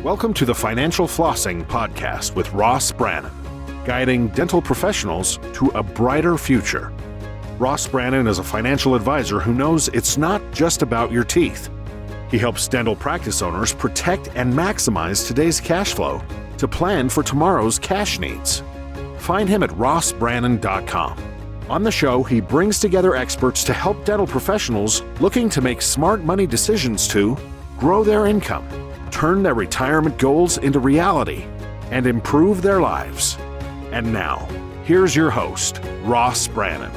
Welcome to the Financial Flossing podcast with Ross Brannon, guiding dental professionals to a brighter future. Ross Brannon is a financial advisor who knows it's not just about your teeth. He helps dental practice owners protect and maximize today's cash flow to plan for tomorrow's cash needs. Find him at rossbrannon.com. On the show, he brings together experts to help dental professionals looking to make smart money decisions to grow their income, turn their retirement goals into reality, and improve their lives. And now, here's your host, Ross Brannon.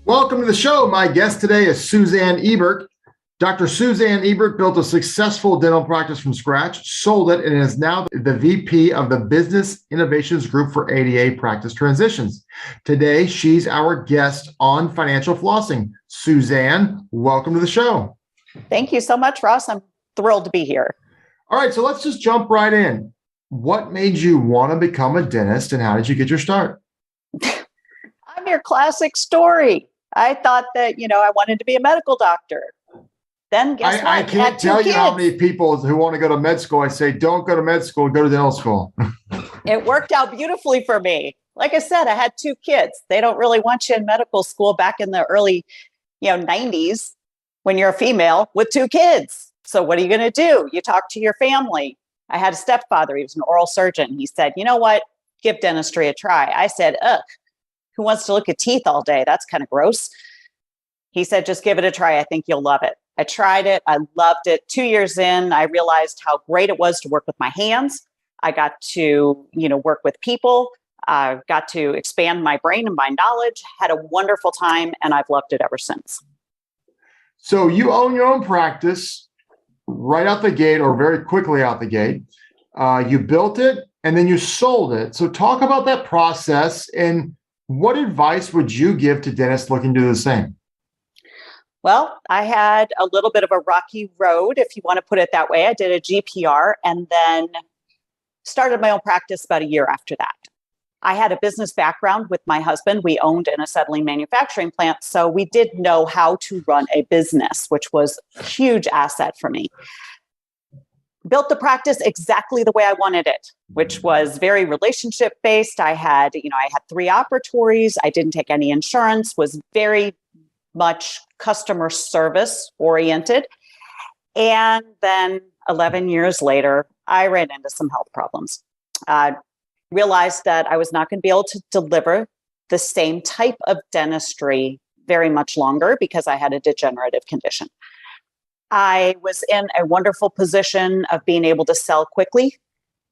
Welcome to the show. My guest today is Suzanne Ebert. Dr. Suzanne Ebert built a successful dental practice from scratch, sold it, and is now the VP of the Business Innovations Group for ADA Practice Transitions. Today, she's our guest on Financial Flossing. Suzanne, welcome to the show. Thank you so much, Ross. I'm thrilled to be here. All right, so let's just jump right in. What made you want to become a dentist, and how did you get your start? I'm your classic story. I thought that, I wanted to be a medical doctor. Then guess what? I can't tell you how many people who want to go to med school, I say, don't go to med school, go to dental school. It worked out beautifully for me. Like I said, I had 2 kids. They don't really want you in medical school back in the early, 90s when you're a female with 2 kids. So what are you going to do? You talk to your family. I had a stepfather. He was an oral surgeon. He said, you know what? Give dentistry a try. I said, ugh, who wants to look at teeth all day? That's kind of gross. He said, just give it a try. I think you'll love it. I tried it. I loved it. 2 years in, I realized how great it was to work with my hands. I got to, work with people. I got to expand my brain and my knowledge, had a wonderful time, and I've loved it ever since. So you own your own practice right out the gate, or very quickly out the gate. You built it and then you sold it. So talk about that process, and what advice would you give to dentists looking to do the same? Well, I had a little bit of a rocky road, if you want to put it that way. I did a GPR and then started my own practice about a year after that. I had a business background with my husband. We owned an acetylene manufacturing plant, so we did know how to run a business, which was a huge asset for me. Built the practice exactly the way I wanted it, which was very relationship-based. I had 3 operatories. I didn't take any insurance, was very much customer service oriented. And then 11 years later, I ran into some health problems. Realized that I was not going to be able to deliver the same type of dentistry very much longer because I had a degenerative condition. I was in a wonderful position of being able to sell quickly.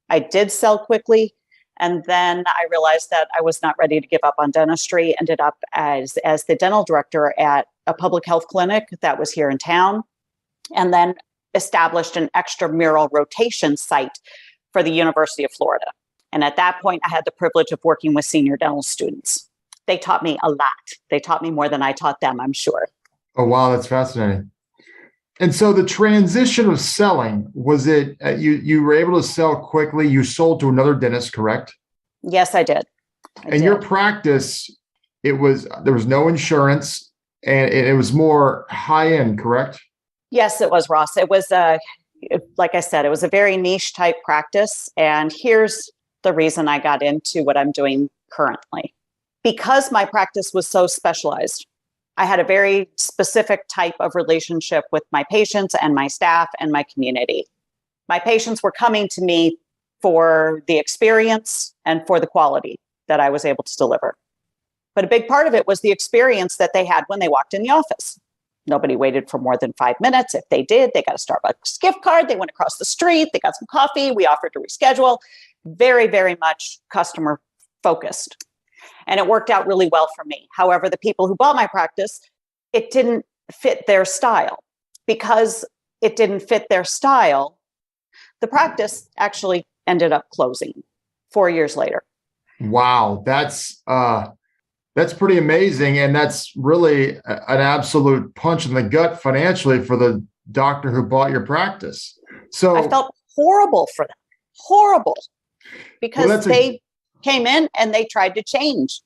I did sell quickly. And then I realized that I was not ready to give up on dentistry, ended up as the dental director at a public health clinic that was here in town, and then established an extramural rotation site for the University of Florida. And at that point, I had the privilege of working with senior dental students. They taught me a lot. They taught me more than I taught them, I'm sure. Oh, wow. That's fascinating. And so the transition of selling, was it you were able to sell quickly? You sold to another dentist, correct? Yes, I did. Your practice, there was no insurance, and it was more high end, correct? Yes, it was, Ross. It was, like I said, it was a very niche type practice. And here's the reason I got into what I'm doing currently. Because my practice was so specialized, I had a very specific type of relationship with my patients and my staff and my community. My patients were coming to me for the experience and for the quality that I was able to deliver. But a big part of it was the experience that they had when they walked in the office. Nobody waited for more than 5 minutes. If they did, they got a Starbucks gift card. They went across the street. They got some coffee. We offered to reschedule. Very, very much customer focused. And it worked out really well for me. However, the people who bought my practice, it didn't fit their style. Because it didn't fit their style, the practice actually ended up closing 4 years later. Wow, that's pretty amazing. And that's really an absolute punch in the gut financially for the doctor who bought your practice. So I felt horrible for them. Horrible. Because they came in and they tried to change.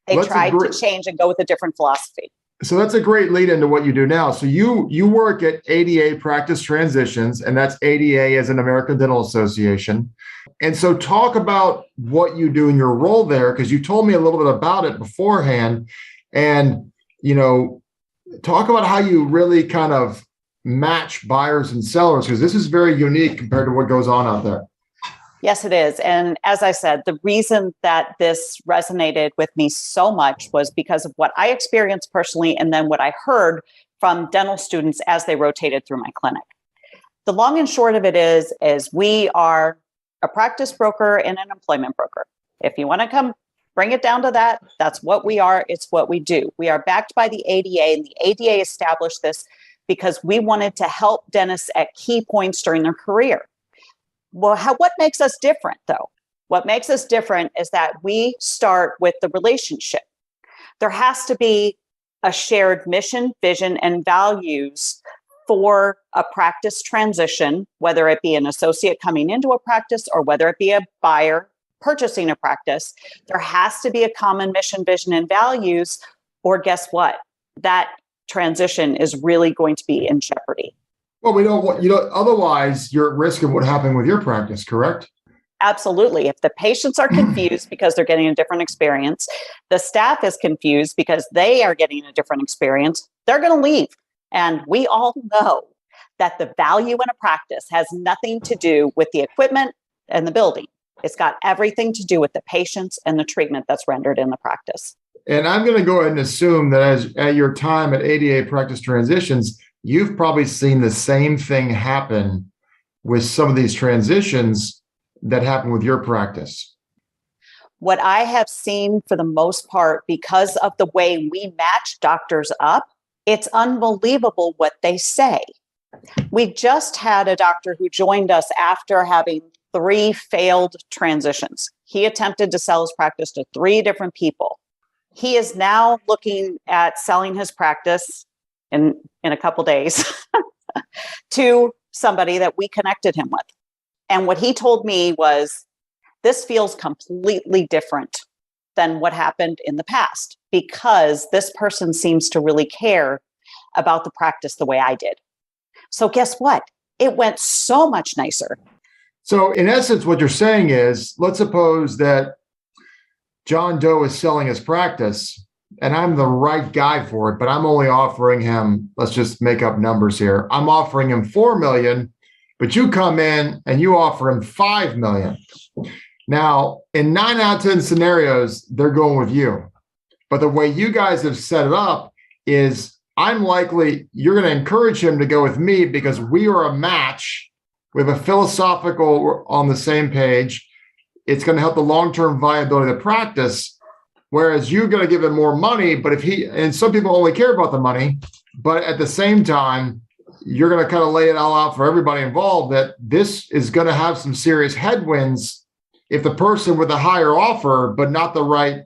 They tried to change and go with a different philosophy. So that's a great lead into what you do now. So you work at ADA Practice Transitions, and that's ADA as an American Dental Association. And so talk about what you do in your role there, because you told me a little bit about it beforehand. And, talk about how you really kind of match buyers and sellers, because this is very unique compared to what goes on out there. Yes, it is. And as I said, the reason that this resonated with me so much was because of what I experienced personally and then what I heard from dental students as they rotated through my clinic. The long and short of it is we are a practice broker and an employment broker. If you want to come bring it down to that, that's what we are. It's what we do. We are backed by the ADA, and the ADA established this because we wanted to help dentists at key points during their career. Well, what makes us different, though? What makes us different is that we start with the relationship. There has to be a shared mission, vision, and values for a practice transition, whether it be an associate coming into a practice or whether it be a buyer purchasing a practice. There has to be a common mission, vision, and values, or guess what? That transition is really going to be in jeopardy. Well, we don't want, otherwise you're at risk of what happened with your practice, correct? Absolutely. If the patients are confused because they're getting a different experience, the staff is confused because they are getting a different experience, they're going to leave. And we all know that the value in a practice has nothing to do with the equipment and the building. It's got everything to do with the patients and the treatment that's rendered in the practice. And I'm going to go ahead and assume that at your time at ADA Practice Transitions, you've probably seen the same thing happen with some of these transitions that happen with your practice. What I have seen for the most part, because of the way we match doctors up, it's unbelievable what they say. We just had a doctor who joined us after having 3 failed transitions. He attempted to sell his practice to 3 different people. He is now looking at selling his practice in a couple days to somebody that we connected him with. And what he told me was, this feels completely different than what happened in the past, because this person seems to really care about the practice the way I did. So guess what? It went so much nicer. So in essence, what you're saying is, let's suppose that John Doe is selling his practice and I'm the right guy for it, but I'm only offering him, let's just make up numbers here. I'm offering him 4 million, but you come in and you offer him 5 million. Now, in 9 out of 10 scenarios, they're going with you. But the way you guys have set it up is, I'm likely you're going to encourage him to go with me because we are a match. We have a philosophical on the same page. It's going to help the long-term viability of the practice. Whereas you're going to give him more money, but and some people only care about the money, but at the same time, you're going to kind of lay it all out for everybody involved that this is going to have some serious headwinds if the person with a higher offer, but not the right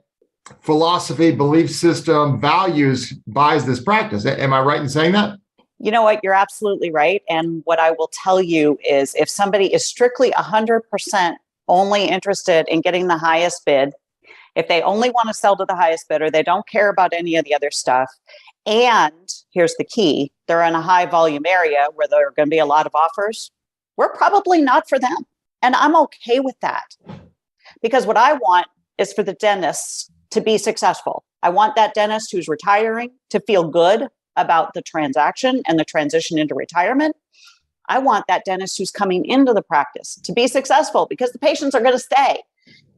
philosophy, belief system, values buys this practice. Am I right in saying that? You know what? You're absolutely right. And what I will tell you is, if somebody is strictly 100% only interested in getting the highest bid, if they only want to sell to the highest bidder, they don't care about any of the other stuff. And here's the key, they're in a high volume area where there are going to be a lot of offers. We're probably not for them. And I'm okay with that, because what I want is for the dentists to be successful. I want that dentist who's retiring to feel good about the transaction and the transition into retirement. I want that dentist who's coming into the practice to be successful, because the patients are going to stay.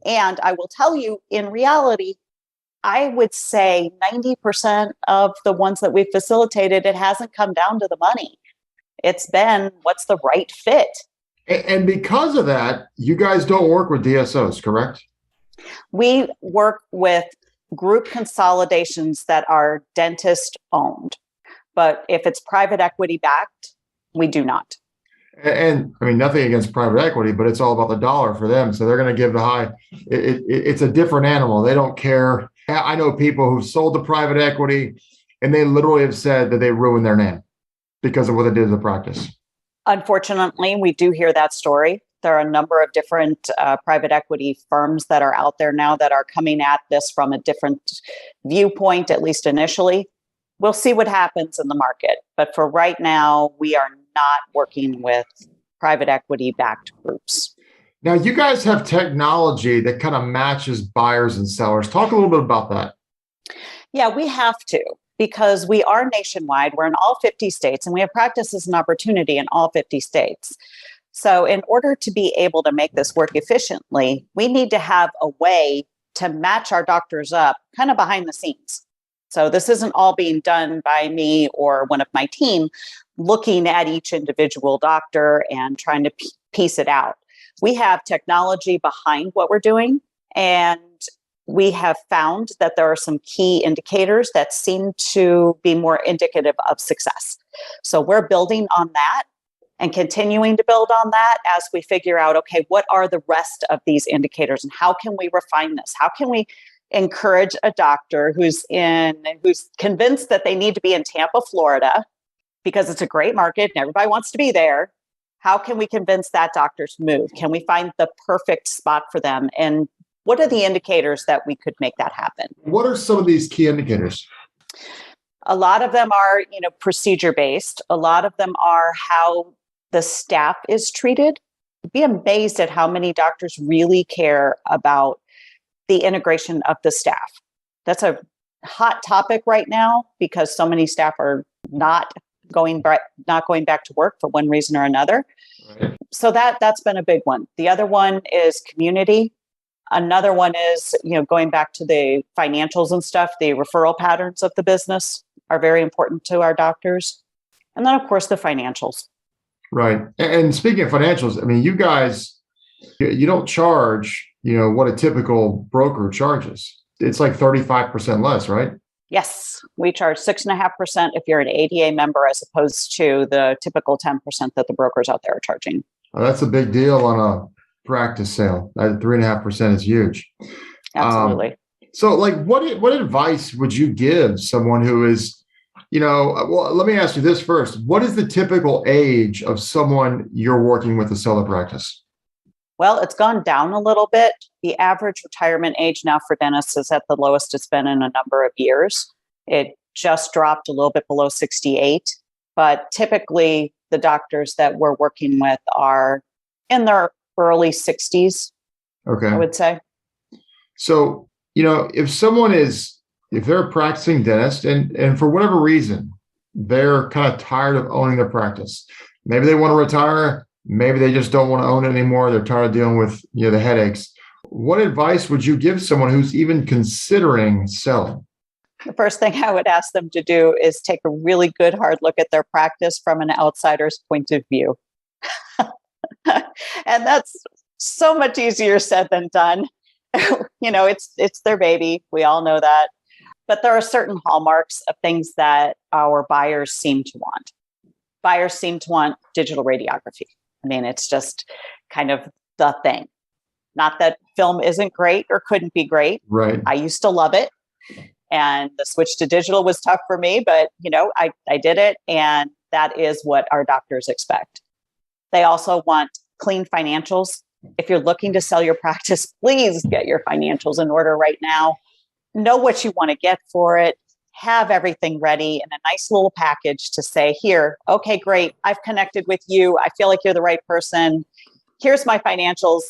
And I will tell you, in reality, I would say 90% of the ones that we've facilitated, it hasn't come down to the money. It's been, what's the right fit? And because of that, you guys don't work with DSOs, correct? We work with group consolidations that are dentist owned. But if it's private equity backed, we do not. And I mean, nothing against private equity, but it's all about the dollar for them. So they're going to give the high. It's a different animal. They don't care. I know people who've sold to private equity, and they literally have said that they ruined their name because of what they did to the practice. Unfortunately, we do hear that story. There are a number of different private equity firms that are out there now that are coming at this from a different viewpoint, at least initially. We'll see what happens in the market. But for right now, we are not working with private equity backed groups. Now, you guys have technology that kind of matches buyers and sellers. Talk a little bit about that. Yeah, we have to, because we are nationwide. We're in all 50 states, and we have practices and opportunity in all 50 states. So in order to be able to make this work efficiently, we need to have a way to match our doctors up kind of behind the scenes. So this isn't all being done by me or one of my team looking at each individual doctor and trying to piece it out. We have technology behind what we're doing, and we have found that there are some key indicators that seem to be more indicative of success. So we're building on that and continuing to build on that as we figure out, okay, what are the rest of these indicators and how can we refine this? How can we encourage a doctor who's convinced that they need to be in Tampa, Florida, because it's a great market and everybody wants to be there? How can we convince that doctor to move? Can we find the perfect spot for them? And what are the indicators that we could make that happen? What are some of these key indicators? A lot of them are, procedure based. A lot of them are how the staff is treated. You'd be amazed at how many doctors really care about the integration of the staff. That's a hot topic right now because so many staff are not going back to work for one reason or another. Right. So that's been a big one. The other one is community. Another one is, going back to the financials and stuff, the referral patterns of the business are very important to our doctors. And then, of course, the financials. Right. And speaking of financials, I mean, you guys, you don't charge, what a typical broker charges. It's like 35% less, right? Yes. We charge 6.5% if you're an ADA member, as opposed to the typical 10% that the brokers out there are charging. Well, that's a big deal on a practice sale. That 3.5% is huge. Absolutely. So what advice would you give someone who is, well, let me ask you this first. What is the typical age of someone you're working with to sell a practice? Well, it's gone down a little bit. The average retirement age now for dentists is at the lowest it's been in a number of years. It just dropped a little bit below 68. But typically, the doctors that we're working with are in their early 60s, okay, I would say. So, if they're a practicing dentist and for whatever reason, they're kind of tired of owning their practice. Maybe they want to retire. Maybe they just don't want to own it anymore. They're tired of dealing with, the headaches. What advice would you give someone who's even considering selling? The first thing I would ask them to do is take a really good hard look at their practice from an outsider's point of view. And that's so much easier said than done. It's their baby. We all know that. But there are certain hallmarks of things that our buyers seem to want. Buyers seem to want digital radiography. I mean, it's just kind of the thing. Not that film isn't great or couldn't be great. Right. I used to love it. And the switch to digital was tough for me, but I did it. And that is what our doctors expect. They also want clean financials. If you're looking to sell your practice, please get your financials in order right now. Know what you want to get for it. Have everything ready in a nice little package to say, here, okay, great. I've connected with you. I feel like you're the right person. Here's my financials.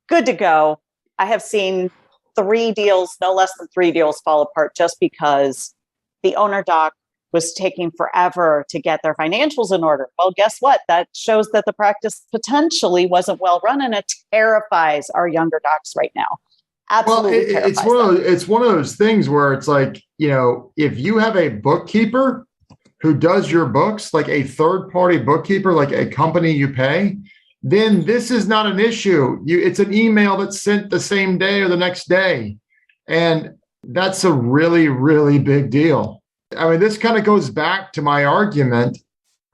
Good to go. I have seen no less than three deals fall apart just because the owner doc was taking forever to get their financials in order. Well, guess what? That shows that the practice potentially wasn't well run, and it terrifies our younger docs right now. Absolutely terrifies them. It's one of those things where it's like, if you have a bookkeeper who does your books, like a third-party bookkeeper, like a company you pay, then this is not an issue. It's an email that's sent the same day or the next day. And that's a really, really big deal. I mean, this kind of goes back to my argument,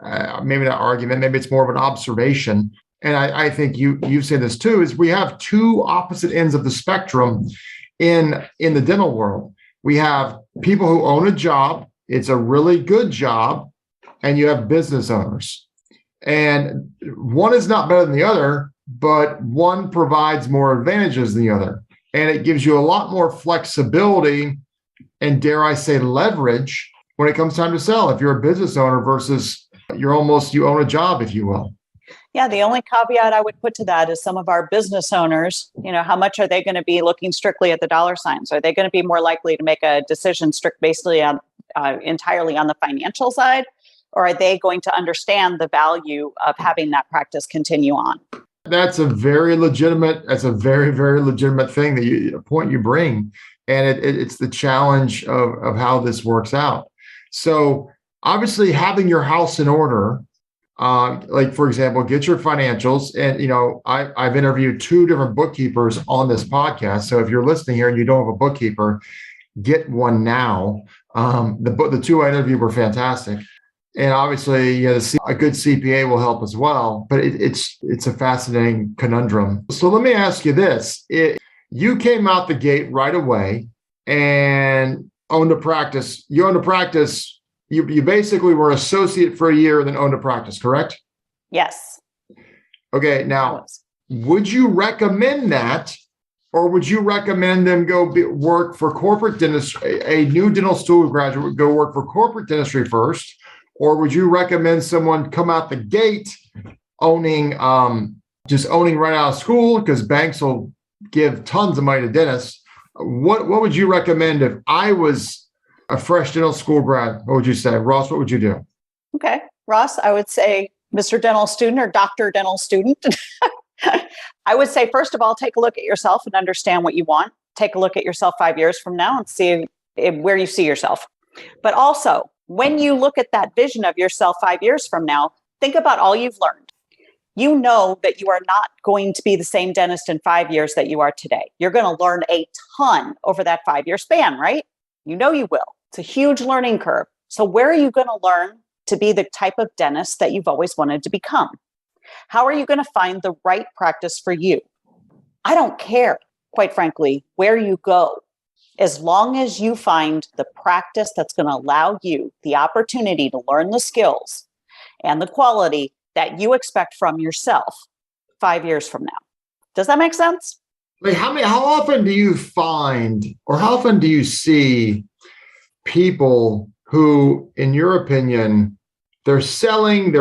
maybe not argument, maybe it's more of an observation. And I think you say this too, is we have two opposite ends of the spectrum in the dental world. We have people who own a job. It's a really good job. And you have business owners. And one is not better than the other, but one provides more advantages than the other. And it gives you a lot more flexibility and, dare I say, leverage when it comes time to sell, if you're a business owner versus you own a job, if you will. Yeah, the only caveat I would put to that is some of our business owners, how much are they going to be looking strictly at the dollar signs? Are they going to be more likely to make a decision basically on entirely on the financial side? Or are they going to understand the value of having that practice continue on? That's a very, very legitimate thing a point you bring. And it's the challenge of how this works out. So obviously having your house in order, like for example, get your financials. And, I've interviewed 2 different bookkeepers on this podcast. So if you're listening here and you don't have a bookkeeper, get one now. The 2 I interviewed were fantastic. And obviously, a good CPA will help as well. But it's a fascinating conundrum. So let me ask you this. You came out the gate right away and owned a practice. You owned a practice. You basically were an associate for a year and then owned a practice, correct? Yes. Okay. Now, would you recommend that, or would you recommend them work for corporate dentistry, a new dental school graduate go work for corporate dentistry first? Or would you recommend someone come out the gate owning right out of school, because banks will give tons of money to dentists? What would you recommend if I was a fresh dental school grad? What would you say? Ross, what would you do? Okay. Ross, I would say Mr. Dental Student or Dr. Dental Student. I would say, first of all, take a look at yourself and understand what you want. Take a look at yourself 5 years from now and see where you see yourself. But also, when you look at that vision of yourself 5 years from now, think about all you've learned. You know that you are not going to be the same dentist in 5 years that you are today. You're going to learn a ton over that 5-year span, right? You know you will. It's a huge learning curve. So where are you going to learn to be the type of dentist that you've always wanted to become? How are you going to find the right practice for you? I don't care, quite frankly, where you go, as long as you find the practice that's going to allow you the opportunity to learn the skills and the quality that you expect from yourself 5 years from now. Does that make sense? Like how often do you find, or how often do you see people who, in your opinion, they're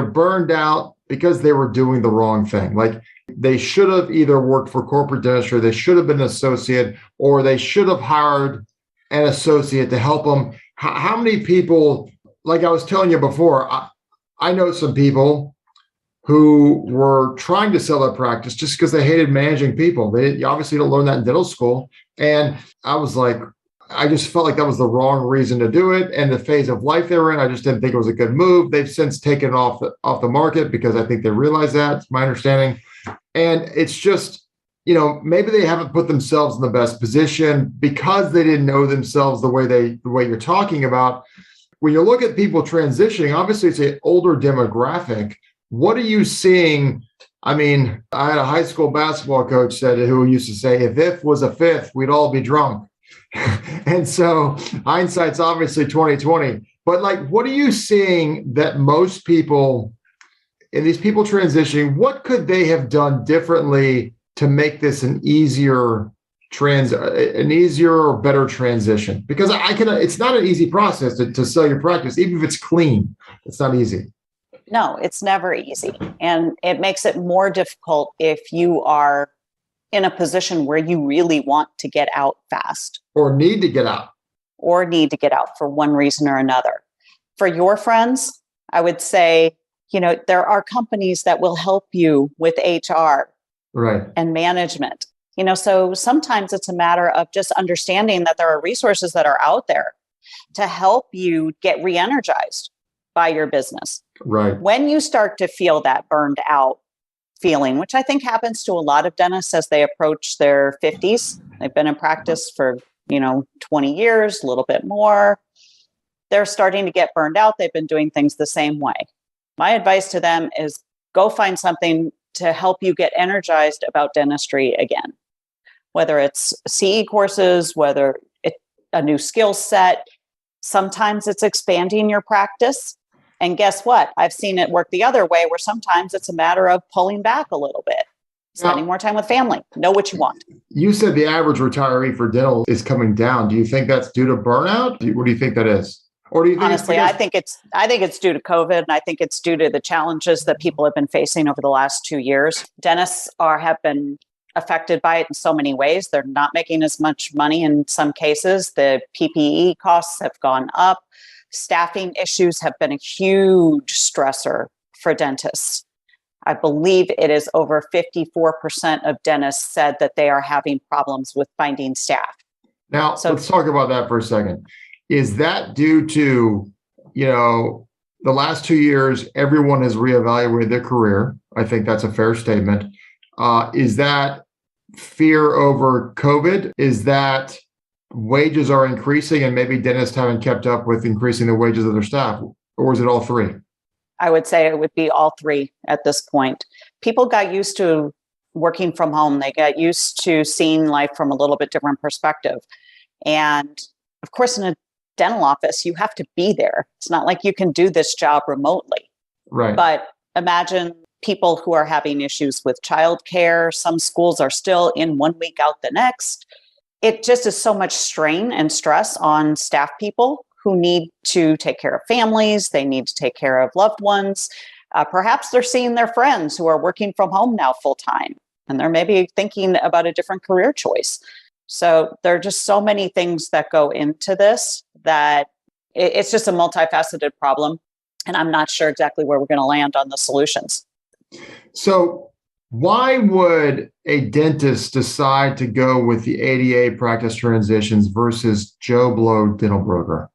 burned out because they were doing the wrong thing? Like they should have either worked for corporate dentistry, they should have been an associate, or they should have hired an associate to help them. How many people, like I was telling you before, I know some people who were trying to sell their practice just because they hated managing people. You obviously don't learn that in dental school. And I was like, I just felt like that was the wrong reason to do it. And the phase of life they were in, I just didn't think it was a good move. They've since taken it off the market because I think they realize that. It's my understanding. And it's just, maybe they haven't put themselves in the best position because they didn't know themselves the way you're talking about. When you look at people transitioning, obviously it's an older demographic. What are you seeing? I mean, I had a high school basketball coach who used to say, if was a fifth, we'd all be drunk. And so hindsight's obviously 2020. But like, what are you seeing that most people, in these people transitioning, what could they have done differently to make this an easier or better transition? Because it's not an easy process to sell your practice, even if it's clean. It's not easy. No, it's never easy. And it makes it more difficult if you are in a position where you really want to get out fast. Or need to get out. For one reason or another. For your friends, I would say, there are companies that will help you with HR and management. So sometimes it's a matter of just understanding that there are resources that are out there to help you get re-energized by your business. Right. When you start to feel that burned out feeling, which I think happens to a lot of dentists as they approach their 50s, they've been in practice for, 20 years, a little bit more. They're starting to get burned out. They've been doing things the same way. My advice to them is go find something to help you get energized about dentistry again. Whether it's CE courses, whether it's a new skill set, sometimes it's expanding your practice. And guess what? I've seen it work the other way, where sometimes it's a matter of pulling back a little bit, spending more time with family. Know what you want. You said the average retiree for dental is coming down. Do you think that's due to burnout? What do you think that is? Or do you think Honestly, I think it's due to COVID, and I think it's due to the challenges that people have been facing over the last 2 years. Dentists have been affected by it in so many ways. They're not making as much money in some cases. The PPE costs have gone up. Staffing issues have been a huge stressor for dentists. I believe it is over 54% of dentists said that they are having problems with finding staff. Now, let's talk about that for a second. Is that due to, the last 2 years, everyone has reevaluated their career? I think that's a fair statement. Is that fear over COVID? Is that wages are increasing and maybe dentists haven't kept up with increasing the wages of their staff? Or is it all three? I would say it would be all three at this point. People got used to working from home. They got used to seeing life from a little bit different perspective. And of course, in a dental office, you have to be there. It's not like you can do this job remotely. Right. But imagine people who are having issues with childcare. Some schools are still in 1 week out the next. It just is so much strain and stress on staff people who need to take care of families. They need to take care of loved ones. Perhaps they're seeing their friends who are working from home now full time, and they're maybe thinking about a different career choice. So there are just so many things that go into this that it's just a multifaceted problem. And I'm not sure exactly where we're going to land on the solutions. So why would a dentist decide to go with the ADA practice transitions versus Joe Blow dental broker?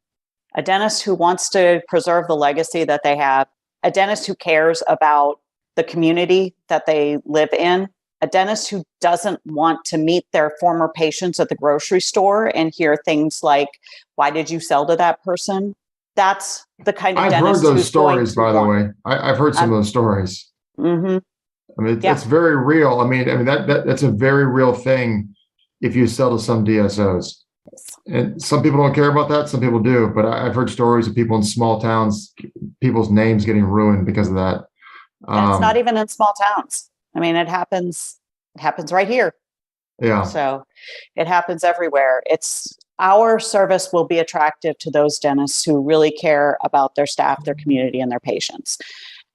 A dentist who wants to preserve the legacy that they have, a dentist who cares about the community that they live in, a dentist who doesn't want to meet their former patients at the grocery store and hear things like, why did you sell to that person? That's the kind of I've dentist heard those stories, by the way. I've heard some of those stories. Mm-hmm. I mean, it's very real. I mean, that's a very real thing if you sell to some DSOs. And some people don't care about that. Some people do. But I've heard stories of people in small towns, people's names getting ruined because of that. It's not even in small towns. I mean, it happens right here. Yeah. So it happens everywhere. Our service will be attractive to those dentists who really care about their staff, their community, and their patients.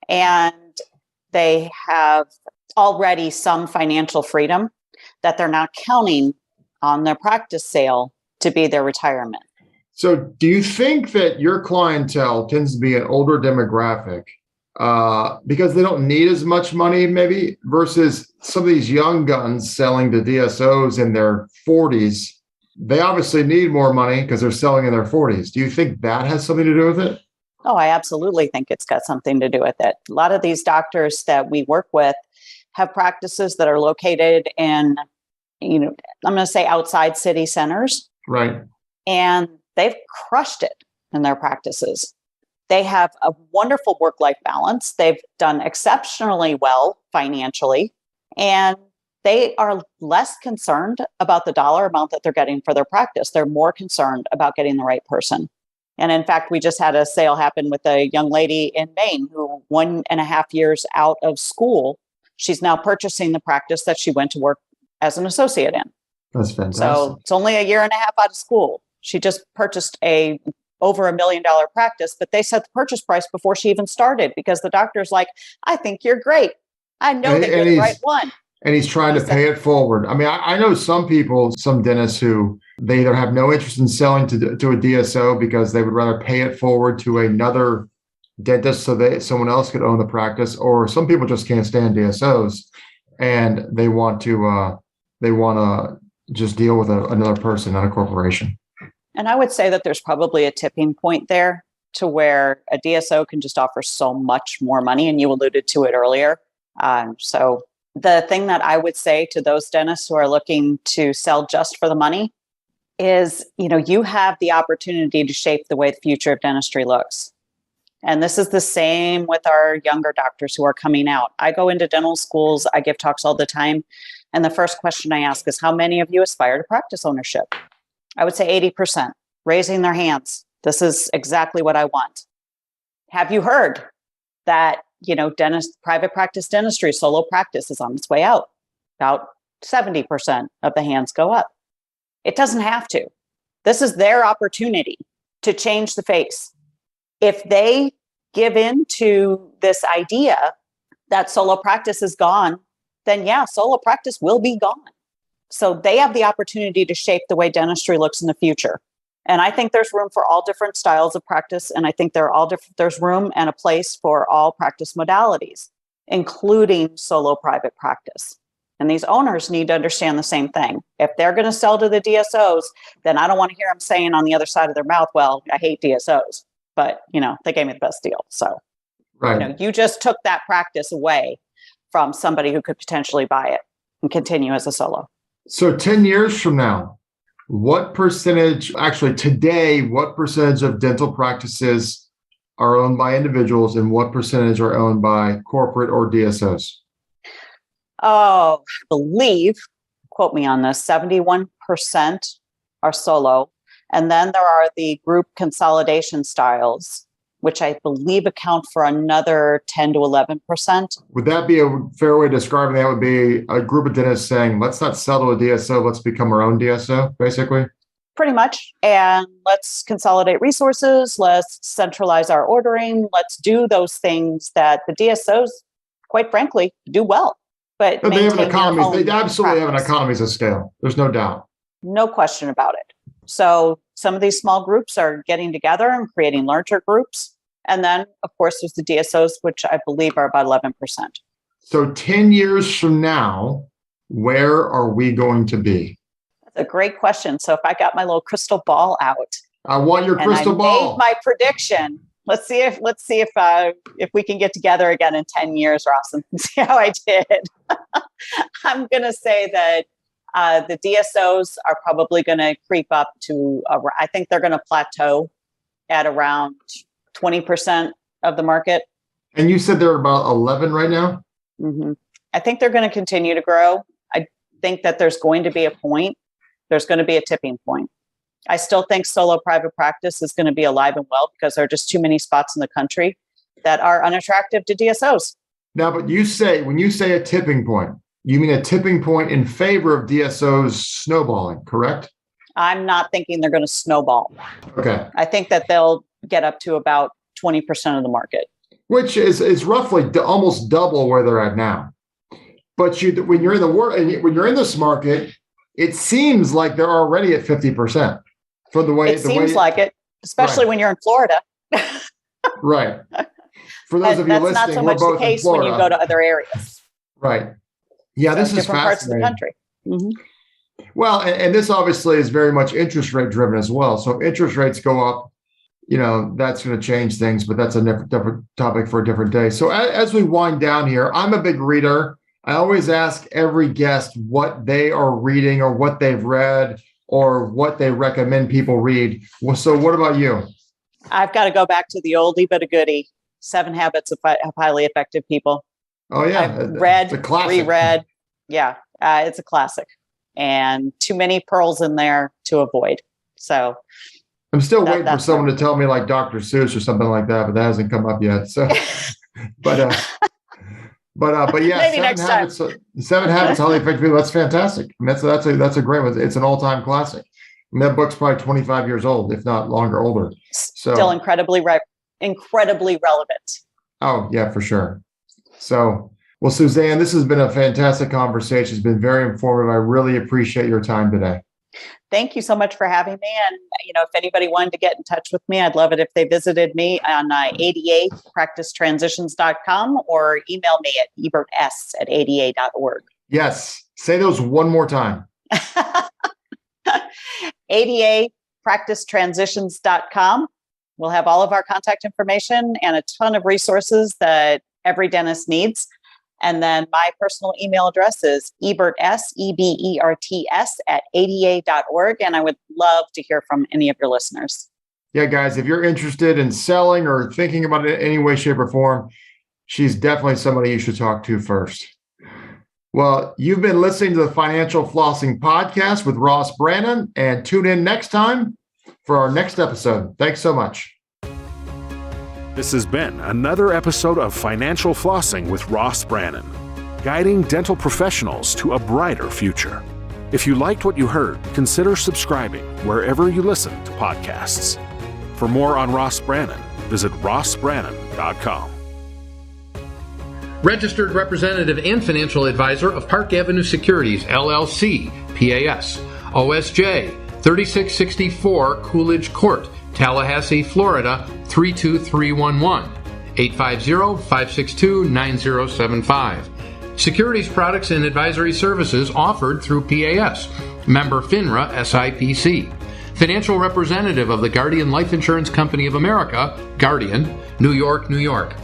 And they have already some financial freedom that they're not counting on their practice sale to be their retirement. So do you think that your clientele tends to be an older demographic because they don't need as much money maybe versus some of these young guns selling to DSOs in their 40s? They obviously need more money because they're selling in their 40s. Do you think that has something to do with it? Oh, I absolutely think it's got something to do with it. A lot of these doctors that we work with have practices that are located in, I'm going to say outside city centers. Right. And they've crushed it in their practices. They have a wonderful work-life balance. They've done exceptionally well financially, and they are less concerned about the dollar amount that they're getting for their practice. They're more concerned about getting the right person. And in fact, we just had a sale happen with a young lady in Maine who 1.5 years out of school, she's now purchasing the practice that she went to work as an associate in. That's fantastic. So it's only 1.5 years out of school. She just purchased over $1 million practice, but they set the purchase price before she even started because the doctor's like, I think you're great. I know that you're the right one. And he's trying to pay it forward. I mean, I know some people, some dentists who they either have no interest in selling to a DSO because they would rather pay it forward to another dentist so someone else could own the practice, or some people just can't stand DSOs and they want to just deal with another person, not a corporation. And I would say that there's probably a tipping point there to where a DSO can just offer so much more money, and you alluded to it earlier. So the thing that I would say to those dentists who are looking to sell just for the money is, you have the opportunity to shape the way the future of dentistry looks. And this is the same with our younger doctors who are coming out. I go into dental schools, I give talks all the time. And the first question I ask is, how many of you aspire to practice ownership? I would say 80%, raising their hands. This is exactly what I want. Have you heard that, private practice dentistry, solo practice is on its way out? About 70% of the hands go up. It doesn't have to. This is their opportunity to change the face. If they give in to this idea that solo practice is gone, then yeah, solo practice will be gone. So they have the opportunity to shape the way dentistry looks in the future. And I think there's room for all different styles of practice. And I think there's room and a place for all practice modalities, including solo private practice. And these owners need to understand the same thing. If they're going to sell to the DSOs, then I don't want to hear them saying on the other side of their mouth, well, I hate DSOs, but they gave me the best deal. So, right. You just took that practice away from somebody who could potentially buy it and continue as a solo. So 10 years from now, what percentage of dental practices are owned by individuals and what percentage are owned by corporate or DSOs? Oh, I believe, quote me on this, 71% are solo. And then there are the group consolidation styles, which I believe account for another 10 to 11%. Would that be a fair way of describing that? Would be a group of dentists saying, let's not sell to a DSO, let's become our own DSO, basically? Pretty much. And let's consolidate resources. Let's centralize our ordering. Let's do those things that the DSOs, quite frankly, do well. But they have an economy. They absolutely have an economies of scale. There's no doubt. No question about it. So some of these small groups are getting together and creating larger groups. And then, of course, there's the DSOs, which I believe are about 11%. So 10 years from now, where are we going to be? That's a great question. So if I got my little crystal ball out. I want your crystal ball. Made my prediction. Let's see if we can get together again in 10 years, Ross, and see how I did. I'm going to say that the DSOs are probably going to creep up to, I think they're going to plateau at around 20% of the market. And you said they're about 11 right now? Mm-hmm. I think they're going to continue to grow. I think that there's going to be a point. There's going to be a tipping point. I still think solo private practice is going to be alive and well because there are just too many spots in the country that are unattractive to DSOs. Now, but when you say a tipping point, you mean a tipping point in favor of DSOs snowballing, correct? I'm not thinking they're going to snowball. Okay. I think that they'll get up to about 20% of the market. Which is roughly almost double where they're at now. But when you're in this market, it seems like they're already at 50%. For the way it seems like it, especially when you're in Florida. Right. For those of you listening, that's not so much the case when you go to other areas. Right. Yeah, this is different parts of the country. Mm-hmm. Well, and this obviously is very much interest rate driven as well. So if interest rates go up, that's going to change things, but that's a different topic for a different day. So as we wind down here, I'm a big reader. I always ask every guest what they are reading or what they've read or what they recommend people read. So what about you? I've got to go back to the oldie but a goodie, 7 Habits of Highly Effective People. Oh, yeah. I've read, reread. Yeah, it's a classic. And too many pearls in there to avoid. So I'm still waiting for someone to tell me like Dr. Seuss or something like that, but that hasn't come up yet. So, but yeah, maybe next time. 7 Habits of Highly Effective People. That's fantastic. I mean, that's a great one. It's an all-time classic. And that book's probably 25 years old, if not older. So, still incredibly relevant. Oh yeah, for sure. So, well, Suzanne, this has been a fantastic conversation. It's been very informative. I really appreciate your time today. Thank you so much for having me. And, if anybody wanted to get in touch with me, I'd love it if they visited me on adapracticetransitions.com or email me at eberts@ada.org. Yes. Say those one more time. adapracticetransitions.com. We'll have all of our contact information and a ton of resources that every dentist needs. And then my personal email address is eberts, EBERTS @ada.org. And I would love to hear from any of your listeners. Yeah, guys, if you're interested in selling or thinking about it in any way, shape, or form, she's definitely somebody you should talk to first. Well, you've been listening to the Financial Flossing Podcast with Ross Brannon, and tune in next time for our next episode. Thanks so much. This has been another episode of Financial Flossing with Ross Brannon, guiding dental professionals to a brighter future. If you liked what you heard, consider subscribing wherever you listen to podcasts. For more on Ross Brannon, visit rossbrannon.com. Registered representative and financial advisor of Park Avenue Securities, LLC, PAS, OSJ, 3664 Coolidge Court, Tallahassee, Florida, 32311, 850-562-9075. Securities products and advisory services offered through PAS, member FINRA SIPC. Financial representative of the Guardian Life Insurance Company of America, Guardian, New York, New York.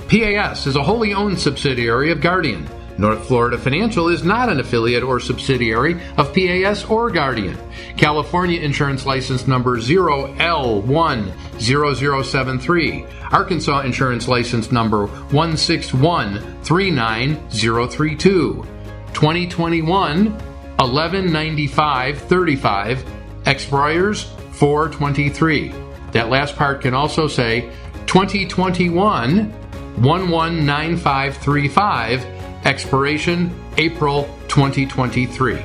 PAS is a wholly owned subsidiary of Guardian. North Florida Financial is not an affiliate or subsidiary of PAS or Guardian. California Insurance License Number 0L10073. Arkansas Insurance License Number 161-39032. 2021 119535. Expires 423. That last part can also say 2021 119535. Expiration April 2023.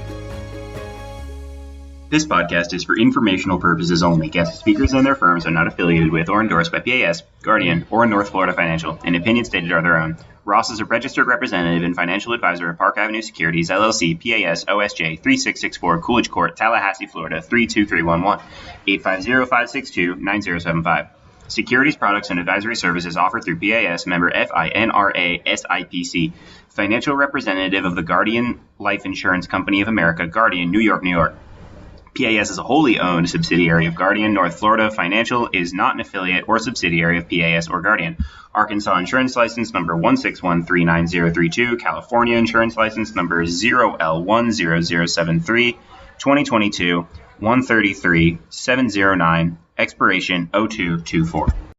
This podcast is for informational purposes only. Guest speakers and their firms are not affiliated with or endorsed by PAS, Guardian, or North Florida Financial, and opinions stated are their own. Ross is a registered representative and financial advisor of Park Avenue Securities, LLC, PAS, OSJ, 3664 Coolidge Court, Tallahassee, Florida, 32311, 850-562-9075. Securities products and advisory services offered through PAS, member FINRA SIPC. Financial representative of the Guardian Life Insurance Company of America, Guardian, New York, New York. PAS is a wholly owned subsidiary of Guardian. North Florida Financial is not an affiliate or subsidiary of PAS or Guardian. Arkansas Insurance License Number 161-39032. California Insurance License Number 0L10073. 2022 133-709. Expiration 0224.